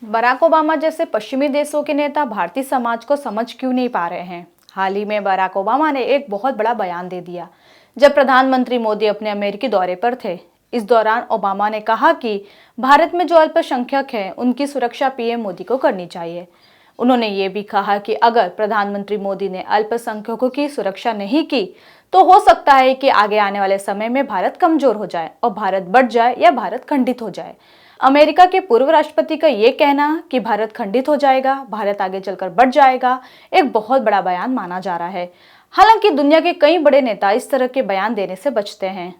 Barack Obama जैसे पश्चिमी देशों के नेता भारतीय समाज को समझ क्यों नहीं पा रहे हैं। हाल ही में बराक ओबामा ने एक बहुत बड़ा बयान दे दिया जब प्रधानमंत्री मोदी अपने अमेरिकी दौरे पर थे। इस दौरान ओबामा ने कहा कि भारत में जो अल्पसंख्यक हैं उनकी सुरक्षा पीएम मोदी को करनी चाहिए। उन्होंने ये भी कहा कि अगर प्रधानमंत्री मोदी ने अल्पसंख्यकों की सुरक्षा नहीं की तो हो सकता है कि आगे आने वाले समय में भारत कमजोर हो जाए और भारत बढ़ जाए या भारत खंडित हो जाए। अमेरिका के पूर्व राष्ट्रपति का ये कहना कि भारत खंडित हो जाएगा, भारत आगे चलकर बढ़ जाएगा, एक बहुत बड़ा बयान माना जा रहा है। हालांकि दुनिया के कई बड़े नेता इस तरह के बयान देने से बचते हैं।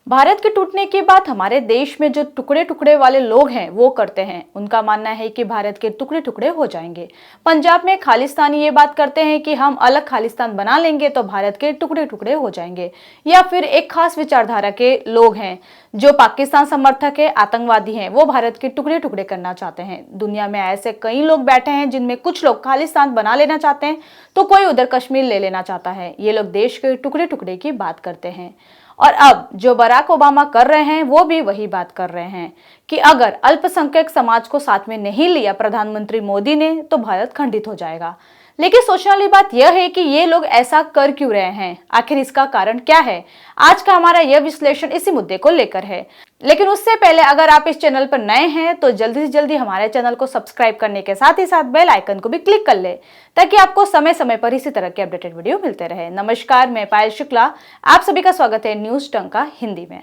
भारत के टूटने की बात हमारे देश में जो टुकड़े टुकड़े वाले लोग हैं वो करते हैं। उनका मानना है कि भारत के टुकड़े टुकड़े हो जाएंगे। पंजाब में खालिस्तानी ये बात करते हैं कि हम अलग खालिस्तान बना लेंगे तो भारत के टुकड़े टुकड़े हो जाएंगे। या फिर एक खास विचारधारा के लोग हैं जो पाकिस्तान समर्थक है, आतंकवादी हैं, वो भारत के टुकड़े टुकड़े करना चाहते हैं। दुनिया में ऐसे कई लोग बैठे हैं जिनमें कुछ लोग खालिस्तान बना लेना चाहते हैं तो कोई उधर कश्मीर ले लेना चाहता है। ये लोग देश के टुकड़े टुकड़े की बात करते हैं। और अब जो बराक ओबामा कर रहे हैं वो भी वही बात कर रहे हैं कि अगर अल्पसंख्यक समाज को साथ में नहीं लिया प्रधानमंत्री मोदी ने तो भारत खंडित हो जाएगा। लेकिन सोचने वाली बात यह है कि ये लोग ऐसा कर क्यों रहे हैं, आखिर इसका कारण क्या है। आज का हमारा यह विश्लेषण इसी मुद्दे को लेकर है। लेकिन उससे पहले अगर आप इस चैनल पर नए हैं तो जल्दी से जल्दी हमारे चैनल को सब्सक्राइब करने के साथ ही साथ बेल आइकन को भी क्लिक कर ले ताकि आपको समय समय पर इसी तरह के अपडेटेड वीडियो मिलते रहे। नमस्कार, मैं पायल शुक्ला, आप सभी का स्वागत है न्यूज टंका हिंदी में।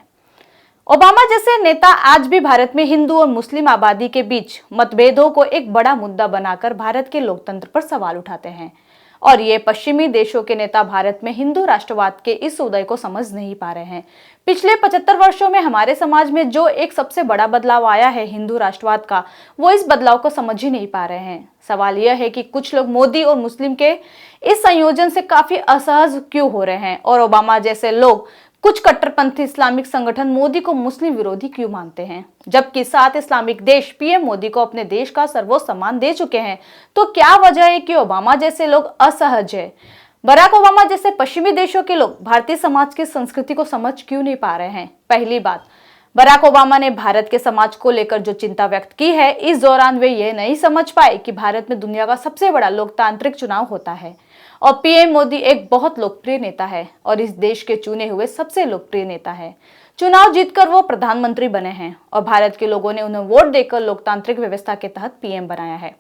ओबामा जैसे नेता आज भी भारत में हिंदू और मुस्लिम आबादी के बीच मतभेदों को एक बड़ा मुद्दा बनाकर भारत के लोकतंत्र पर सवाल उठाते हैं। और ये पश्चिमी देशों के नेता भारत में हिंदू राष्ट्रवाद के इस उदय को समझ नहीं पा रहे हैं। पिछले 75 वर्षों में हमारे समाज में जो एक सबसे बड़ा बदलाव आया है हिंदू राष्ट्रवाद का, वो इस बदलाव को समझ ही नहीं पा रहे हैं। सवाल यह है कि कुछ लोग मोदी और मुस्लिम के इस संयोजन से काफी असहज क्यों हो रहे हैं और ओबामा जैसे लोग, कुछ कट्टरपंथी इस्लामिक संगठन मोदी को मुस्लिम विरोधी क्यों मानते हैं, जबकि 7 इस्लामिक देश पीएम मोदी को अपने देश का सर्वोच्च सम्मान दे चुके हैं। तो क्या वजह है कि ओबामा जैसे लोग असहज है। बराक ओबामा जैसे पश्चिमी देशों के लोग भारतीय समाज की संस्कृति को समझ क्यों नहीं पा रहे हैं। पहली बात, बराक ओबामा ने भारत के समाज को लेकर जो चिंता व्यक्त की है, इस दौरान वे ये नहीं समझ पाए कि भारत में दुनिया का सबसे बड़ा लोकतांत्रिक चुनाव होता है और पीएम मोदी एक बहुत लोकप्रिय नेता है और इस देश के चुने हुए सबसे लोकप्रिय नेता है। चुनाव जीतकर वो प्रधानमंत्री बने हैं और भारत के लोगों ने उन्हें वोट देकर लोकतांत्रिक व्यवस्था के तहत पीएम बनाया है।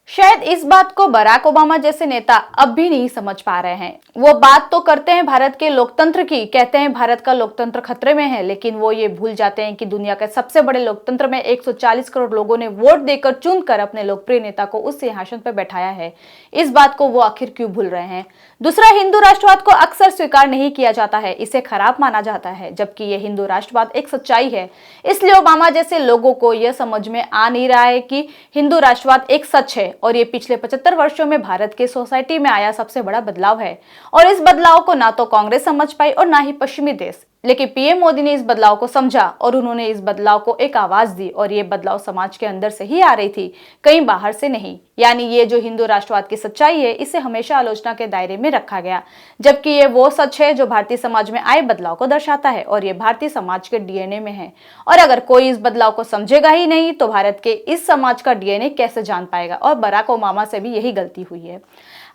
शायद इस बात को बराक ओबामा जैसे नेता अब भी नहीं समझ पा रहे हैं। वो बात तो करते हैं भारत के लोकतंत्र की, कहते हैं भारत का लोकतंत्र खतरे में है, लेकिन वो ये भूल जाते हैं कि दुनिया के सबसे बड़े लोकतंत्र में 140 करोड़ लोगों ने वोट देकर चुनकर अपने लोकप्रिय नेता को उस सिंहासन पर बैठाया है। इस बात को वो आखिर क्यों भूल रहे हैं। दूसरा, हिंदू राष्ट्रवाद को अक्सर स्वीकार नहीं किया जाता है, इसे खराब माना जाता है, जबकि ये हिंदू राष्ट्रवाद एक सच्चाई है। इसलिए ओबामा जैसे लोगों को यह समझ में आ नहीं रहा है कि हिंदू राष्ट्रवाद एक सच है और ये पिछले 75 वर्षों में भारत के सोसाइटी में आया सबसे बड़ा बदलाव है। और इस बदलाव को ना तो कांग्रेस समझ पाई और ना ही पश्चिमी देश, लेकिन पीएम मोदी ने इस बदलाव को समझा और उन्होंने इस बदलाव को एक आवाज दी और ये बदलाव समाज के अंदर से ही आ रही थी, कहीं बाहर से नहीं। यानी ये जो हिंदू राष्ट्रवाद की सच्चाई है, इसे हमेशा आलोचना के दायरे में रखा गया, जबकि ये वो सच है जो भारतीय समाज में आए बदलाव को दर्शाता है और ये भारतीय समाज के डीएनए में है। और अगर कोई इस बदलाव को समझेगा ही नहीं तो भारत के इस समाज का डीएनए कैसे जान पाएगा। और बराक ओबामा से भी यही गलती हुई है।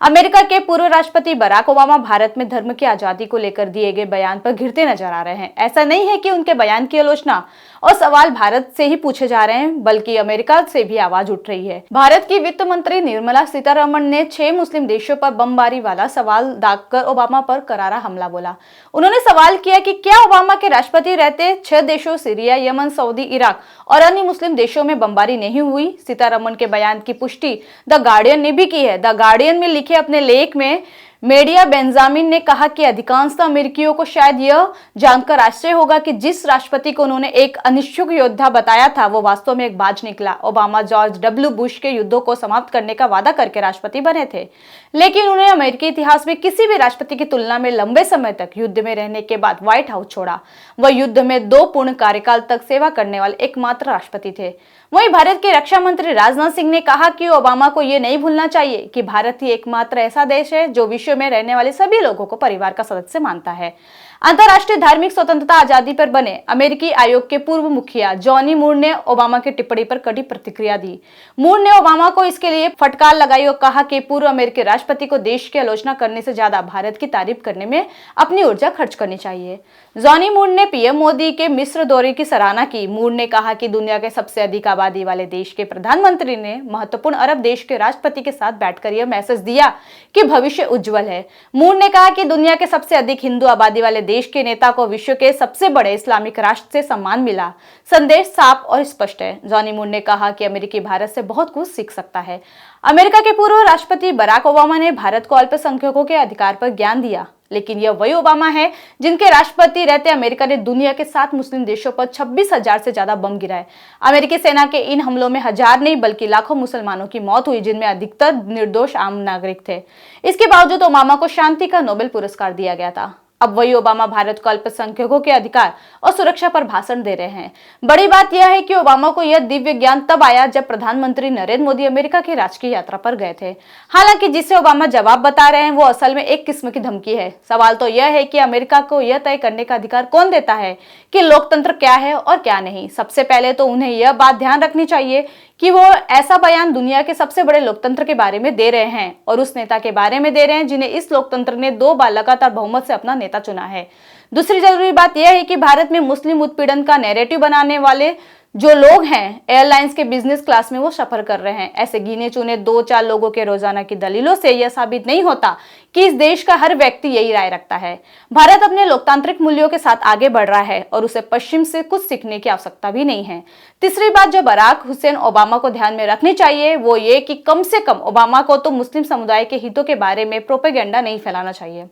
अमेरिका के पूर्व राष्ट्रपति बराक ओबामा भारत में धर्म की आजादी को लेकर दिए गए बयान पर घिरते नजर आ रहे हैं। ऐसा नहीं है कि उनके बयान की आलोचना और सवाल भारत से ही पूछे जा रहे हैं, बल्कि अमेरिका से भी आवाज उठ रही है। भारत की वित्त मंत्री निर्मला सीतारमण ने 6 मुस्लिम देशों पर बमबारी वाला सवाल दागकर ओबामा पर करारा हमला बोला। उन्होंने सवाल किया कि क्या ओबामा के राष्ट्रपति रहते 6 देशों सीरिया, यमन, सऊदी, इराक और अन्य मुस्लिम देशों में बमबारी नहीं हुई। सीतारमण के बयान की पुष्टि द गार्डियन ने भी की है। द गार्डियन में लिखे अपने लेख में मेडिया बेंजामिन ने कहा कि अधिकांशतः अमेरिकियों को शायद यह जानकर आश्चर्य होगा कि जिस राष्ट्रपति को उन्होंने एक अनिच्छुक योद्धा बताया था वो वास्तव में एक बाज निकला। ओबामा जॉर्ज डब्ल्यू बुश के युद्धों को समाप्त करने का वादा करके राष्ट्रपति बने थे, लेकिन उन्हें अमेरिकी इतिहास में किसी भी राष्ट्रपति की तुलना में लंबे समय तक युद्ध में रहने के बाद व्हाइट हाउस छोड़ा। वह युद्ध में 2 पूर्ण कार्यकाल तक सेवा करने वाले एकमात्र राष्ट्रपति थे। वहीं भारत के रक्षा मंत्री राजनाथ सिंह ने कहा कि ओबामा को यह नहीं भूलना चाहिए कि भारत ही एकमात्र ऐसा देश है जो विश्व में रहने वाले सभी लोगों को परिवार का सदस्य मानता है। अंतर्राष्ट्रीय धार्मिक स्वतंत्रता आजादी पर बने अमेरिकी आयोग के पूर्व मुखिया जॉनी मूर ने ओबामा की टिप्पणी पर कड़ी प्रतिक्रिया दी। मूर ने ओबामा को इसके लिए फटकार लगाई और कहा कि पूर्व अमेरिकी राष्ट्रपति को देश की आलोचना करने से ज्यादा भारत की तारीफ करने में अपनी ऊर्जा खर्च करनी चाहिए। जॉनी मूर ने पीएम मोदी के मिस्र दौरे की सराहना की। मूर ने कहा कि दुनिया के सबसे अधिक आबादी वाले देश के प्रधानमंत्री ने महत्वपूर्ण अरब देश के राष्ट्रपति के साथ बैठकर यह मैसेज दिया कि भविष्य उज्जवल है। मूर ने कहा कि दुनिया के सबसे अधिक हिंदू आबादी वाले देश के नेता को विश्व के सबसे बड़े इस्लामिक राष्ट्र से सम्मान मिला। संदेश साफ और स्पष्ट है। जॉनी मूर ने कहा कि अमेरिकी भारत से बहुत कुछ सीख सकता है। अमेरिका के पूर्व राष्ट्रपति बराक ओबामा ने भारत को अल्पसंख्यकों के अधिकार पर ज्ञान दिया, लेकिन यह वही ओबामा है जिनके राष्ट्रपति रहते अमेरिका ने दुनिया के 7 मुस्लिम देशों पर 26,000 से ज्यादा बम गिराए। अमेरिकी सेना के इन हमलों में हजार नहीं बल्कि लाखों मुसलमानों की मौत हुई, जिनमें अधिकतर निर्दोष आम नागरिक थे। इसके बावजूद ओबामा को शांति का नोबेल पुरस्कार दिया गया था। अब वही ओबामा भारत को अल्पसंख्यकों के अधिकार और सुरक्षा पर भाषण दे रहे हैं। बड़ी बात यह है कि ओबामा को यह दिव्य ज्ञान तब आया जब प्रधानमंत्री नरेंद्र मोदी अमेरिका की राजकीय यात्रा पर गए थे। हालांकि जिसे ओबामा जवाब बता रहे हैं वो असल में एक किस्म की धमकी है। सवाल तो यह है कि अमेरिका को यह तय करने का अधिकार कौन देता है कि लोकतंत्र क्या है और क्या नहीं। सबसे पहले तो उन्हें यह बात ध्यान रखनी चाहिए कि वो ऐसा बयान दुनिया के सबसे बड़े लोकतंत्र के बारे में दे रहे हैं और उस नेता के बारे में दे रहे हैं जिन्हें इस लोकतंत्र ने 2 बार लगातार बहुमत से अपना नेता चुना है। दूसरी जरूरी बात यह है कि भारत में मुस्लिम उत्पीड़न का नैरेटिव बनाने वाले जो लोग हैं, एयरलाइंस के बिजनेस क्लास में वो सफर कर रहे हैं। ऐसे गिने चुने 2-4 लोगों के रोजाना की दलीलों से यह साबित नहीं होता कि इस देश का हर व्यक्ति यही राय रखता है। भारत अपने लोकतांत्रिक मूल्यों के साथ आगे बढ़ रहा है और उसे पश्चिम से कुछ सीखने की आवश्यकता भी नहीं है। तीसरी बात जो बराक हुसैन ओबामा को ध्यान में रखनी चाहिए वो ये कि कम से कम ओबामा को तो मुस्लिम समुदाय के हितों के बारे में प्रोपेगेंडा नहीं फैलाना चाहिए।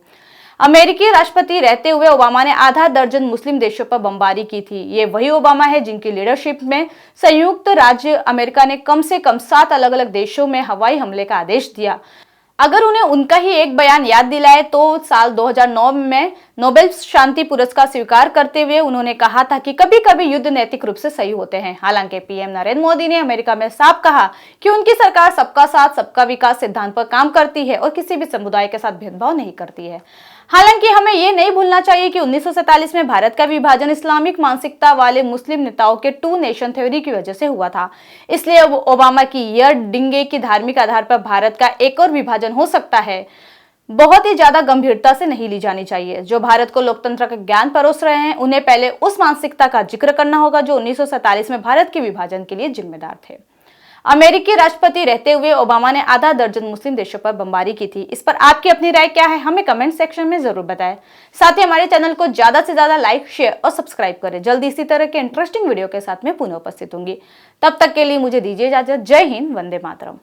अमेरिकी राष्ट्रपति रहते हुए ओबामा ने आधा दर्जन मुस्लिम देशों पर बमबारी की थी। ये वही ओबामा है जिनकी लीडरशिप में संयुक्त राज्य अमेरिका ने कम से कम 7 अलग अलग देशों में हवाई हमले का आदेश दिया। अगर उन्हें उनका ही एक बयान याद दिलाए तो साल 2009 में नोबेल शांति पुरस्कार स्वीकार करते हुए उन्होंने कहा था कि कभी कभी युद्ध नैतिक रूप से सही होते हैं। हालांकि पीएम नरेंद्र मोदी ने अमेरिका में साफ कहा कि उनकी सरकार सबका साथ सबका विकास सिद्धांत पर काम करती है और किसी भी समुदाय के साथ भेदभाव नहीं करती है। हालांकि हमें ये नहीं भूलना चाहिए कि 1947 में भारत का विभाजन इस्लामिक मानसिकता वाले मुस्लिम नेताओं के 2 नेशन थ्योरी की वजह से हुआ था। इसलिए ओबामा की यह डिंगे की धार्मिक आधार पर भारत का एक और विभाजन हो सकता है बहुत ही ज्यादा गंभीरता से नहीं ली जानी चाहिए। जो भारत को लोकतंत्र का ज्ञान परोस रहे हैं उन्हें पहले उस मानसिकता का जिक्र करना होगा जो 1947 में भारत के विभाजन के लिए जिम्मेदार थे। अमेरिकी राष्ट्रपति रहते हुए ओबामा ने आधा दर्जन मुस्लिम देशों पर बमबारी की थी। इस पर आपकी अपनी राय क्या है हमें कमेंट सेक्शन में जरूर बताएं। साथ ही हमारे चैनल को ज्यादा से ज्यादा लाइक, शेयर और सब्सक्राइब करें। जल्दी इसी तरह के इंटरेस्टिंग वीडियो के साथ मैं पुनः उपस्थित होंगी। तब तक के लिए मुझे दीजिए इजाजत। जय हिंद, वंदे मातरम।